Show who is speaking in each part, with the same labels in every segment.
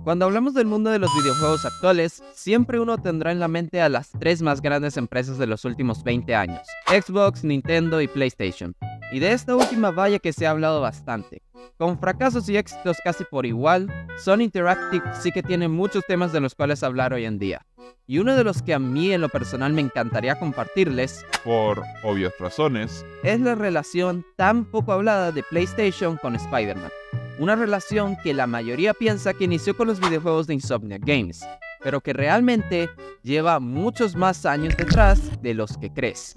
Speaker 1: Cuando hablamos del mundo de los videojuegos actuales, siempre uno tendrá en la mente a las tres más grandes empresas de los últimos 20 años, Xbox, Nintendo y PlayStation. Y de esta última vaya que se ha hablado bastante. Con fracasos y éxitos casi por igual, Sony Interactive sí que tiene muchos temas de los cuales hablar hoy en día. Y uno de los que a mí en lo personal me encantaría compartirles,
Speaker 2: por obvias razones,
Speaker 1: es la relación tan poco hablada de PlayStation con Spider-Man. Una relación que la mayoría piensa que inició con los videojuegos de Insomniac Games, pero que realmente lleva muchos más años detrás de los que crees.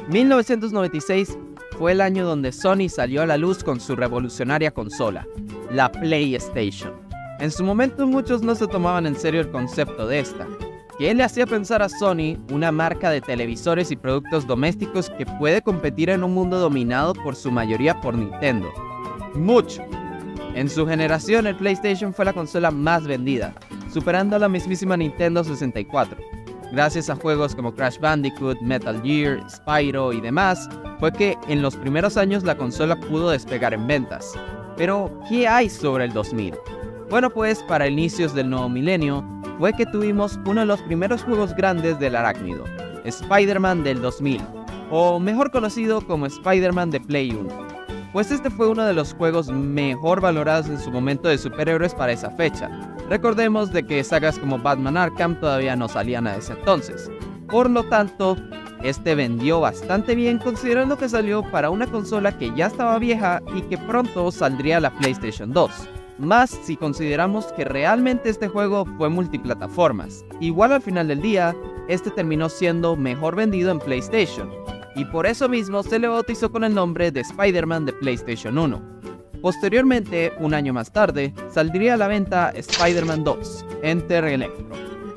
Speaker 1: 1996 fue el año donde Sony salió a la luz con su revolucionaria consola, la PlayStation. En su momento muchos no se tomaban en serio el concepto de esta, que le hacía pensar a Sony una marca de televisores y productos domésticos que puede competir en un mundo dominado por su mayoría por Nintendo. Mucho. En su generación el PlayStation fue la consola más vendida, superando a la mismísima Nintendo 64. Gracias a juegos como Crash Bandicoot, Metal Gear, Spyro y demás, fue que en los primeros años la consola pudo despegar en ventas. Pero, ¿qué hay sobre el 2000? Bueno, pues para inicios del nuevo milenio, fue que tuvimos uno de los primeros juegos grandes del arácnido, Spider-Man del 2000, o mejor conocido como Spider-Man de Play 1. Pues este fue uno de los juegos mejor valorados en su momento de superhéroes para esa fecha. Recordemos de que sagas como Batman Arkham todavía no salían a ese entonces. Por lo tanto, este vendió bastante bien considerando que salió para una consola que ya estaba vieja y que pronto saldría la PlayStation 2. Más si consideramos que realmente este juego fue multiplataformas. Igual al final del día, este terminó siendo mejor vendido en PlayStation. Y por eso mismo se le bautizó con el nombre de Spider-Man de PlayStation 1. Posteriormente, un año más tarde, saldría a la venta Spider-Man 2, Enter Electro,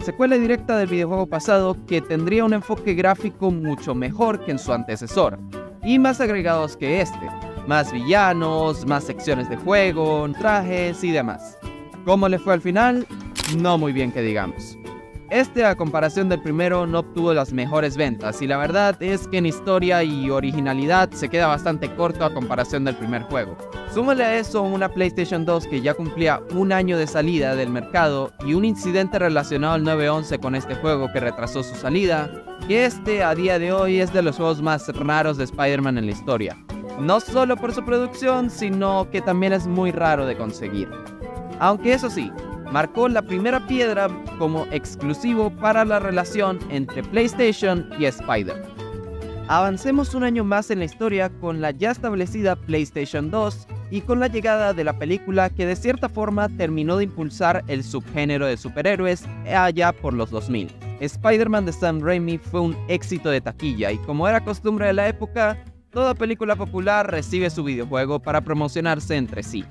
Speaker 1: secuela directa del videojuego pasado que tendría un enfoque gráfico mucho mejor que en su antecesor, y más agregados que este, más villanos, más secciones de juego, trajes y demás. ¿Cómo le fue al final? No muy bien que digamos. Este, a comparación del primero, no obtuvo las mejores ventas, y la verdad es que en historia y originalidad se queda bastante corto a comparación del primer juego. Súmale a eso una PlayStation 2 que ya cumplía un año de salida del mercado y un incidente relacionado al 9/11 con este juego que retrasó su salida, que este a día de hoy es de los juegos más raros de Spider-Man en la historia. No solo por su producción, sino que también es muy raro de conseguir. Aunque eso sí, marcó la primera piedra como exclusivo para la relación entre PlayStation y Spider-Man. Avancemos un año más en la historia con la ya establecida PlayStation 2 y con la llegada de la película que de cierta forma terminó de impulsar el subgénero de superhéroes allá por los 2000. Spider-Man de Sam Raimi fue un éxito de taquilla y, como era costumbre de la época, toda película popular recibe su videojuego para promocionarse entre sí.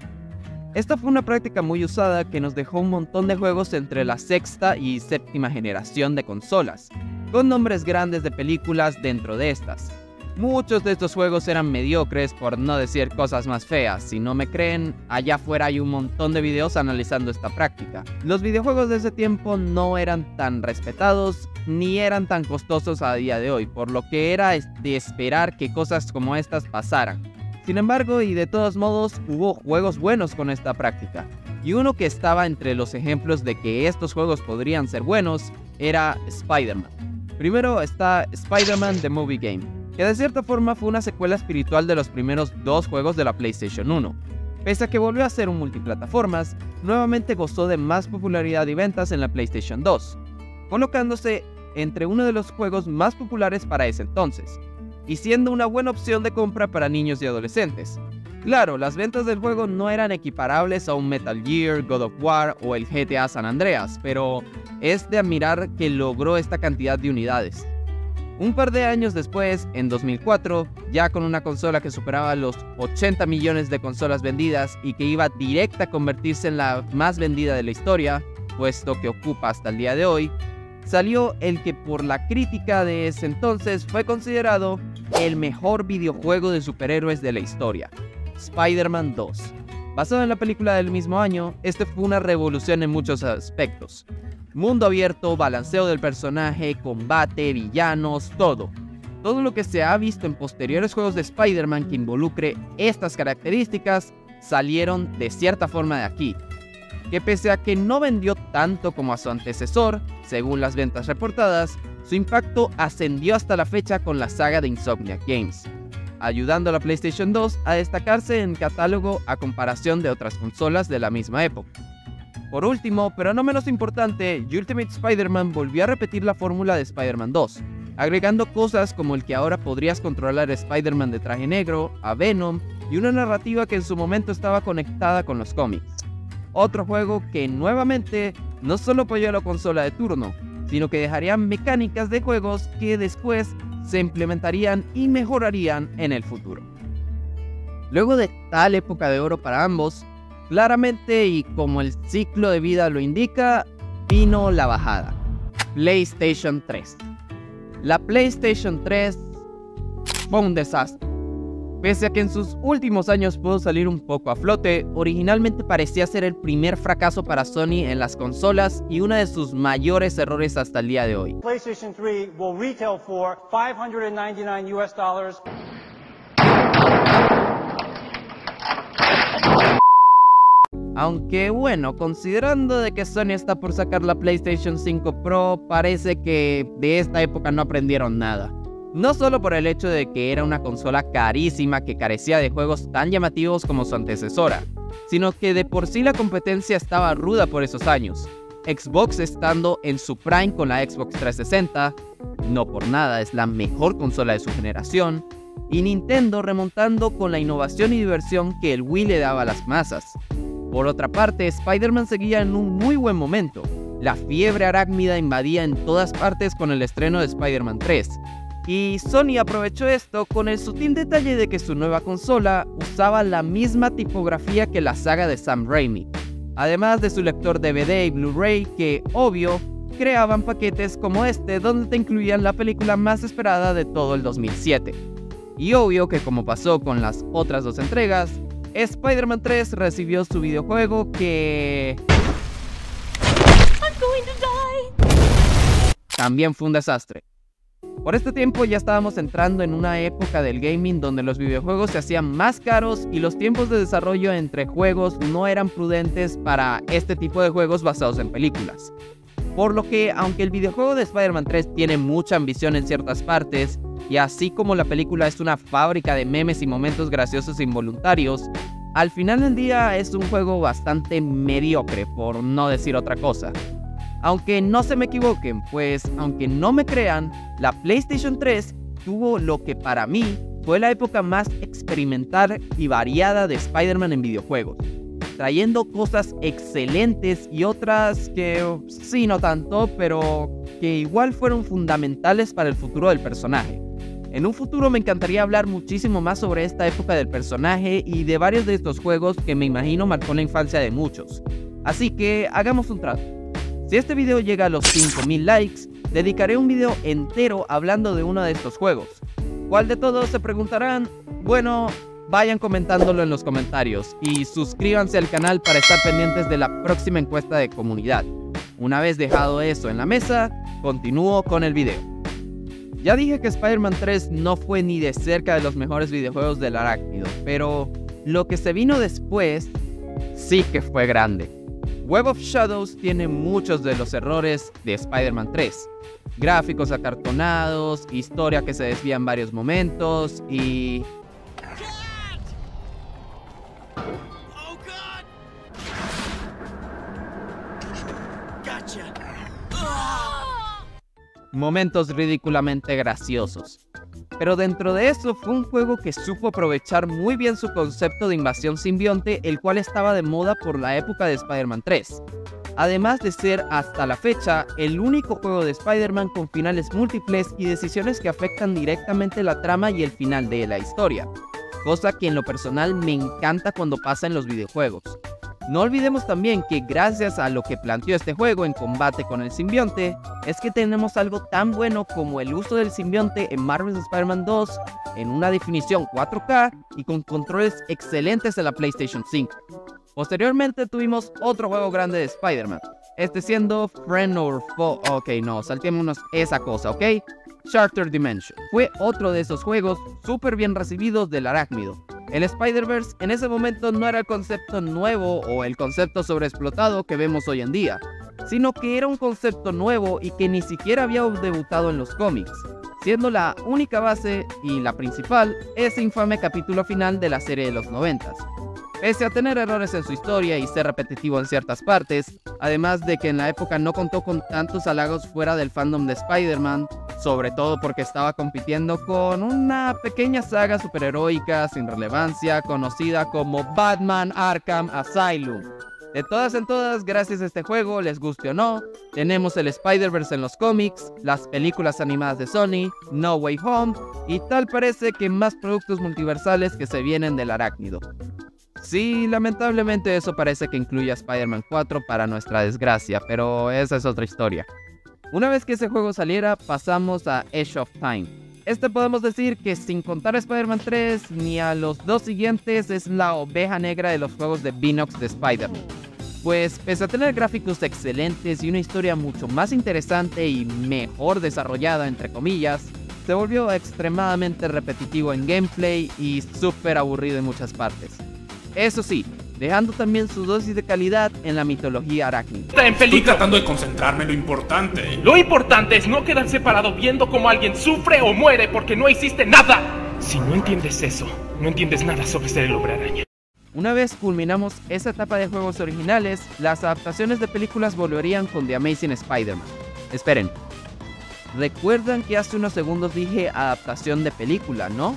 Speaker 1: Esta fue una práctica muy usada que nos dejó un montón de juegos entre la sexta y séptima generación de consolas, con nombres grandes de películas dentro de estas. Muchos de estos juegos eran mediocres, por no decir cosas más feas. Si no me creen, allá afuera hay un montón de videos analizando esta práctica. Los videojuegos de ese tiempo no eran tan respetados ni eran tan costosos a día de hoy, por lo que era de esperar que cosas como estas pasaran. Sin embargo, y de todos modos, hubo juegos buenos con esta práctica, y uno que estaba entre los ejemplos de que estos juegos podrían ser buenos era Spider-Man. Primero está Spider-Man The Movie Game, que de cierta forma fue una secuela espiritual de los primeros dos juegos de la PlayStation 1. Pese a que volvió a ser un multiplataformas, nuevamente gozó de más popularidad y ventas en la PlayStation 2, colocándose entre uno de los juegos más populares para ese entonces, y siendo una buena opción de compra para niños y adolescentes. Claro, las ventas del juego no eran equiparables a un Metal Gear, God of War o el GTA San Andreas, pero es de admirar que logró esta cantidad de unidades. Un par de años después, en 2004, ya con una consola que superaba los 80 millones de consolas vendidas y que iba directa a convertirse en la más vendida de la historia, puesto que ocupa hasta el día de hoy, salió el que por la crítica de ese entonces fue considerado el mejor videojuego de superhéroes de la historia, Spider-Man 2. Basado en la película del mismo año, este fue una revolución en muchos aspectos. Mundo abierto, balanceo del personaje, combate, villanos, todo. Todo lo que se ha visto en posteriores juegos de Spider-Man que involucre estas características salieron de cierta forma de aquí. que pese a que no vendió tanto como a su antecesor, según las ventas reportadas, su impacto ascendió hasta la fecha con la saga de Insomniac Games, ayudando a la PlayStation 2 a destacarse en catálogo a comparación de otras consolas de la misma época. Por último, pero no menos importante, Ultimate Spider-Man volvió a repetir la fórmula de Spider-Man 2, agregando cosas como el que ahora podrías controlar a Spider-Man de traje negro, a Venom, y una narrativa que en su momento estaba conectada con los cómics. Otro juego que nuevamente no solo apoyó a la consola de turno, sino que dejaría mecánicas de juegos que después se implementarían y mejorarían en el futuro. Luego de tal época de oro para ambos, claramente y como el ciclo de vida lo indica, vino la bajada. PlayStation 3. La PlayStation 3 fue un desastre. Pese a que en sus últimos años pudo salir un poco a flote, originalmente parecía ser el primer fracaso para Sony en las consolas y uno de sus mayores errores hasta el día de hoy.
Speaker 3: PlayStation 3 will retail for $599 US.
Speaker 1: Aunque bueno, considerando de que Sony está por sacar la PlayStation 5 Pro, parece que de esta época no aprendieron nada. No solo por el hecho de que era una consola carísima que carecía de juegos tan llamativos como su antecesora, sino que de por sí la competencia estaba ruda por esos años. Xbox estando en su prime con la Xbox 360, no por nada es la mejor consola de su generación, y Nintendo remontando con la innovación y diversión que el Wii le daba a las masas. Por otra parte, Spider-Man seguía en un muy buen momento. La fiebre arácnida invadía en todas partes con el estreno de Spider-Man 3. Y Sony aprovechó esto con el sutil detalle de que su nueva consola usaba la misma tipografía que la saga de Sam Raimi, además de su lector DVD y Blu-ray que, obvio, creaban paquetes como este donde te incluían la película más esperada de todo el 2007. Y obvio que como pasó con las otras dos entregas, Spider-Man 3 recibió su videojuego que también fue un desastre. Por este tiempo ya estábamos entrando en una época del gaming donde los videojuegos se hacían más caros y los tiempos de desarrollo entre juegos no eran prudentes para este tipo de juegos basados en películas. Por lo que, aunque el videojuego de Spider-Man 3 tiene mucha ambición en ciertas partes, y así como la película es una fábrica de memes y momentos graciosos e involuntarios, al final del día es un juego bastante mediocre, por no decir otra cosa. Aunque no se me equivoquen, pues aunque no me crean, la PlayStation 3 tuvo lo que para mí fue la época más experimental y variada de Spider-Man en videojuegos, trayendo cosas excelentes y otras que sí no tanto, pero que igual fueron fundamentales para el futuro del personaje. En un futuro me encantaría hablar muchísimo más sobre esta época del personaje y de varios de estos juegos que me imagino marcó la infancia de muchos. Así que hagamos un trato. Si este video llega a los 5000 likes, dedicaré un video entero hablando de uno de estos juegos. ¿Cuál de todos? Se preguntarán. Bueno, vayan comentándolo en los comentarios y suscríbanse al canal para estar pendientes de la próxima encuesta de comunidad. Una vez dejado eso en la mesa, continúo con el video. Ya dije que Spider-Man 3 no fue ni de cerca de los mejores videojuegos del arácnido, pero lo que se vino después sí que fue grande. Web of Shadows tiene muchos de los errores de Spider-Man 3. Gráficos acartonados, historia que se desvía en varios momentos y... momentos ridículamente graciosos. Pero dentro de eso fue un juego que supo aprovechar muy bien su concepto de invasión simbionte, el cual estaba de moda por la época de Spider-Man 3. Además de ser hasta la fecha el único juego de Spider-Man con finales múltiples y decisiones que afectan directamente la trama y el final de la historia, cosa que en lo personal me encanta cuando pasa en los videojuegos. No olvidemos también que gracias a lo que planteó este juego en combate con el simbionte, es que tenemos algo tan bueno como el uso del simbionte en Marvel's Spider-Man 2 en una definición 4K y con controles excelentes de la PlayStation 5. Posteriormente tuvimos otro juego grande de Spider-Man, este siendo Friend or Foe, ok no, saltémonos esa cosa, ok. Shattered Dimension fue otro de esos juegos súper bien recibidos del arácnido, El Spider-Verse en ese momento no era el concepto nuevo o el concepto sobreexplotado que vemos hoy en día, sino que era un concepto nuevo y que ni siquiera había debutado en los cómics, siendo la única base y la principal ese infame capítulo final de la serie de los 90s. Pese a tener errores en su historia y ser repetitivo en ciertas partes, además de que en la época no contó con tantos halagos fuera del fandom de Spider-Man, sobre todo porque estaba compitiendo con una pequeña saga superheroica sin relevancia conocida como Batman Arkham Asylum. De todas en todas, gracias a este juego, les guste o no, tenemos el Spider-Verse en los cómics, las películas animadas de Sony, No Way Home, y tal parece que más productos multiversales que se vienen del arácnido. Sí, lamentablemente eso parece que incluye a Spider-Man 4 para nuestra desgracia, pero esa es otra historia. Una vez que ese juego saliera, pasamos a Edge of Time. Podemos decir que sin contar a Spider-Man 3 ni a los dos siguientes es la oveja negra de los juegos de Binox de Spider-Man. Pues pese a tener gráficos excelentes y una historia mucho más interesante y mejor desarrollada entre comillas, se volvió extremadamente repetitivo en gameplay y súper aburrido en muchas partes. Eso sí, dejando también su dosis de calidad en la mitología arácnida.
Speaker 4: Está en peligro.
Speaker 5: Estoy tratando de concentrarme en lo importante.
Speaker 4: Lo importante es no quedarse parado viendo cómo alguien sufre o muere porque no hiciste nada. Si no entiendes eso, no entiendes nada sobre ser el Hombre Araña.
Speaker 1: Una vez culminamos esa etapa de juegos originales, las adaptaciones de películas volverían con The Amazing Spider-Man. Esperen, ¿recuerdan que hace unos segundos dije adaptación de película, no?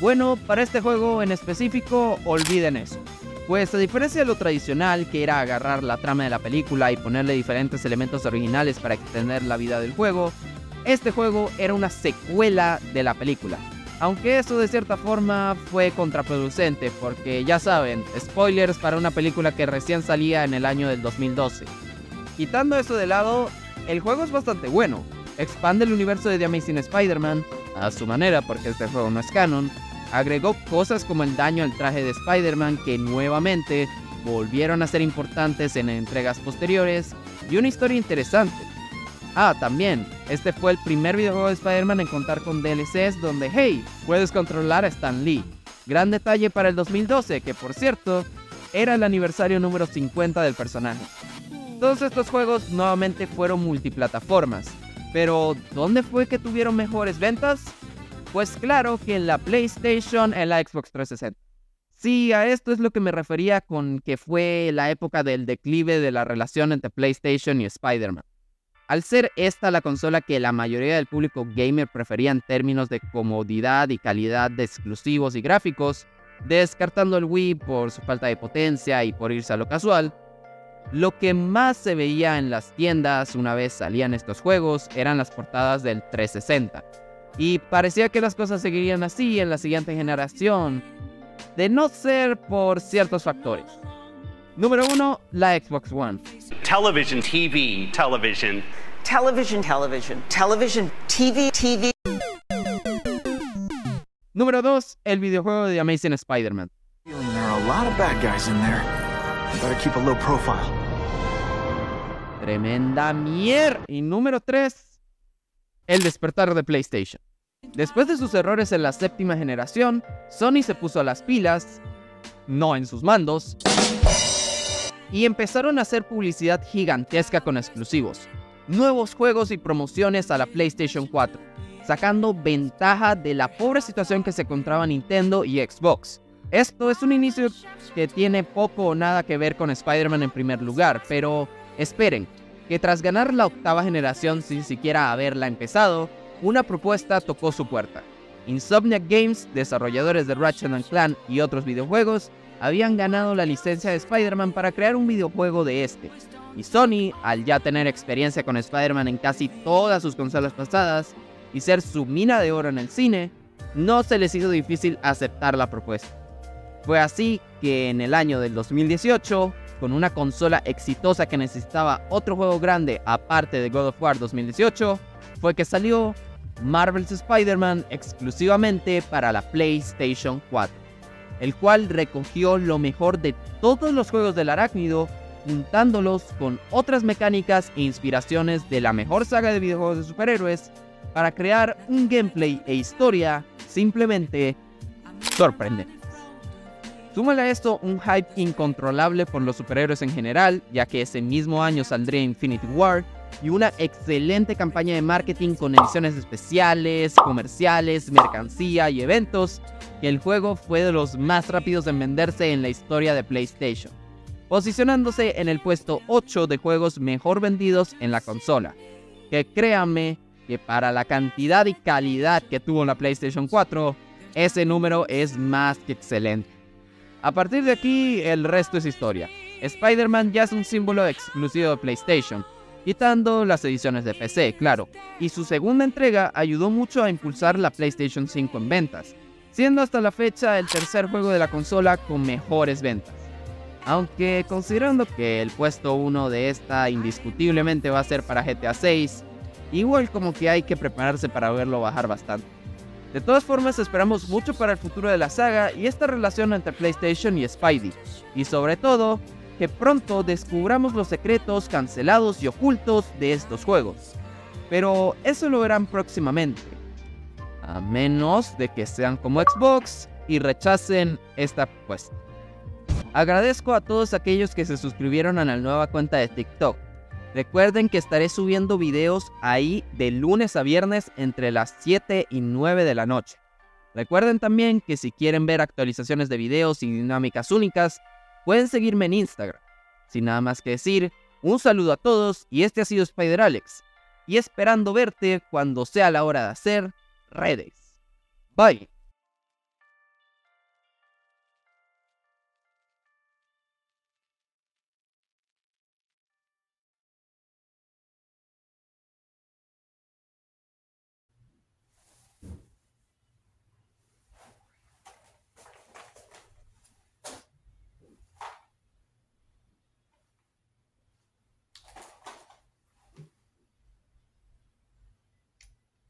Speaker 1: Bueno, para este juego en específico, olviden eso. Pues a diferencia de lo tradicional, que era agarrar la trama de la película y ponerle diferentes elementos originales para extender la vida del juego, este juego era una secuela de la película. Aunque eso de cierta forma fue contraproducente, porque ya saben, spoilers para una película que recién salía en el año del 2012. Quitando eso de lado, el juego es bastante bueno. Expande el universo de The Amazing Spider-Man, a su manera porque este juego no es canon. Agregó cosas como el daño al traje de Spider-Man que nuevamente volvieron a ser importantes en entregas posteriores y una historia interesante. También, este fue el primer videojuego de Spider-Man en contar con DLCs donde, hey, puedes controlar a Stan Lee. Gran detalle para el 2012, que por cierto, era el aniversario número 50 del personaje. Todos estos juegos nuevamente fueron multiplataformas, pero ¿dónde fue que tuvieron mejores ventas? Pues claro que en la PlayStation, en la Xbox 360. Sí, a esto es lo que me refería con que fue la época del declive de la relación entre PlayStation y Spider-Man. Al ser esta la consola que la mayoría del público gamer prefería en términos de comodidad y calidad de exclusivos y gráficos, descartando el Wii por su falta de potencia y por irse a lo casual, lo que más se veía en las tiendas una vez salían estos juegos eran las portadas del 360. Y parecía que las cosas seguirían así en la siguiente generación, de no ser por ciertos factores. Número 1, la Xbox One.
Speaker 6: Television, TV, television.
Speaker 7: Television, television, television, TV.
Speaker 1: Número 2, el videojuego de The Amazing Spider-Man.
Speaker 8: There are a lot of bad guys in there. Better keep a low profile.
Speaker 1: Tremenda mierda. Y número 3, el despertar de PlayStation. Después de sus errores en la séptima generación, Sony se puso a las pilas, no en sus mandos, y empezaron a hacer publicidad gigantesca con exclusivos, nuevos juegos y promociones a la PlayStation 4, sacando ventaja de la pobre situación que se encontraba Nintendo y Xbox. Esto es un inicio que tiene poco o nada que ver con Spider-Man en primer lugar, pero esperen, que tras ganar la octava generación sin siquiera haberla empezado, una propuesta tocó su puerta. Insomniac Games, desarrolladores de Ratchet & Clank y otros videojuegos, habían ganado la licencia de Spider-Man para crear un videojuego de este. Y Sony, al ya tener experiencia con Spider-Man en casi todas sus consolas pasadas y ser su mina de oro en el cine, no se les hizo difícil aceptar la propuesta. Fue así que en el año del 2018, con una consola exitosa que necesitaba otro juego grande aparte de God of War 2018, fue que salió Marvel's Spider-Man exclusivamente para la PlayStation 4, el cual recogió lo mejor de todos los juegos del arácnido, juntándolos con otras mecánicas e inspiraciones de la mejor saga de videojuegos de superhéroes para crear un gameplay e historia simplemente sorprendentes. Súmale a esto un hype incontrolable por los superhéroes en general, ya que ese mismo año saldría Infinity War, y una excelente campaña de marketing con ediciones especiales, comerciales, mercancía y eventos, que el juego fue de los más rápidos en venderse en la historia de PlayStation, posicionándose en el puesto 8 de juegos mejor vendidos en la consola, que créanme que para la cantidad y calidad que tuvo la PlayStation 4, ese número es más que excelente. A partir de aquí, el resto es historia. Spider-Man ya es un símbolo exclusivo de PlayStation, quitando las ediciones de PC, claro, y su segunda entrega ayudó mucho a impulsar la PlayStation 5 en ventas, siendo hasta la fecha el tercer juego de la consola con mejores ventas. Aunque considerando que el puesto 1 de esta indiscutiblemente va a ser para GTA 6, igual como que hay que prepararse para verlo bajar bastante. De todas formas, esperamos mucho para el futuro de la saga y esta relación entre PlayStation y Spidey, y sobre todo, que pronto descubramos los secretos cancelados y ocultos de estos juegos. Pero eso lo verán próximamente, a menos de que sean como Xbox y rechacen esta propuesta. Agradezco a todos aquellos que se suscribieron a la nueva cuenta de TikTok. Recuerden que estaré subiendo videos ahí de lunes a viernes entre las 7 y 9 de la noche. Recuerden también que si quieren ver actualizaciones de videos y dinámicas únicas, pueden seguirme en Instagram. Sin nada más que decir, un saludo a todos y este ha sido Spider-Alex. Y esperando verte cuando sea la hora de hacer redes. Bye.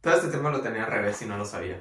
Speaker 9: Todo este tema lo tenía al revés y no lo sabía.